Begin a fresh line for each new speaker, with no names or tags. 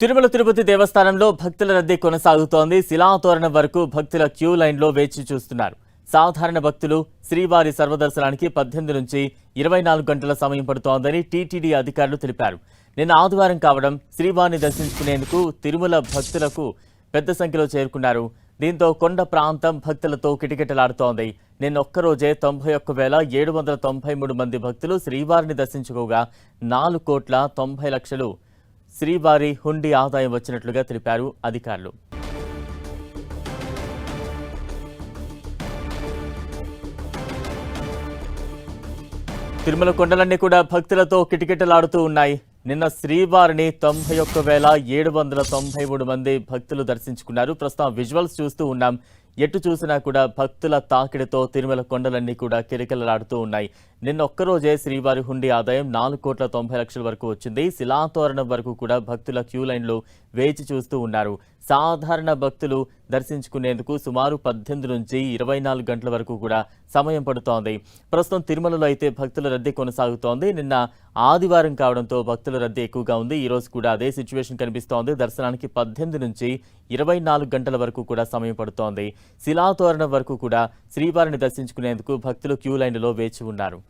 తిరుమల తిరుపతి దేవస్థానంలో భక్తుల రద్దీ కొనసాగుతోంది. శిలాతోరణం వరకు భక్తుల క్యూ లైన్లో వేచి చూస్తున్నారు. సాధారణ భక్తులు శ్రీవారి సర్వదర్శనానికి 18 నుంచి 24 గంటల సమయం పడుతోందని టీటీడీ అధికారులు తెలిపారు. నిన్న ఆదివారం కావడం శ్రీవారిని దర్శించుకునేందుకు తిరుమల భక్తులకు పెద్ద సంఖ్యలో చేరుకున్నారు. దీంతో కొండ ప్రాంతం భక్తులతో కిటకిటలాడుతోంది. నిన్నొక్కరోజే 91,793 మంది భక్తులు శ్రీవారిని దర్శించుకోగా 4,90,00,000 శ్రీవారి హుండీ ఆదాయం వచ్చినట్లుగా తెలిపారు అధికారులు. తిరుమల కొండలన్నీ కూడా భక్తులతో కిటకిటలాడుతూ ఉన్నాయి. నిన్న శ్రీవారిని 91,793 మంది భక్తులు దర్శించుకున్నారు. ప్రస్తుతం విజువల్స్ చూస్తూ ఉన్నాం. ఎటు చూసినా కూడా భక్తుల తాకిడితో తిరుమల కొండలన్నీ కూడా కిరకిలలాడుతూ ఉన్నాయి. నిన్న ఒక్కరోజే శ్రీవారి హుండీ ఆదాయం 4,90,00,000 వరకు వచ్చింది. శిలాతోరణం వరకు కూడా భక్తుల క్యూ లైన్లో వేచి చూస్తూ ఉన్నారు. సాధారణ భక్తులు దర్శించుకునేందుకు సుమారు 18 నుంచి 24 గంటల వరకు కూడా సమయం పడుతోంది. ప్రస్తుతం తిరుమలలో అయితే భక్తుల రద్దీ కొనసాగుతోంది. నిన్న ఆదివారం కావడంతో భక్తుల రద్దీ ఎక్కువగా ఉంది. ఈ రోజు కూడా అదే సిచ్యువేషన్ కనిపిస్తోంది. దర్శనానికి 18 నుంచి 24 గంటల వరకు కూడా సమయం పడుతోంది. శిలాతోరణం వరకు కూడా శ్రీవారిని దర్శించుకునేందుకు భక్తులు క్యూ లైన్లో వేచి ఉన్నారు.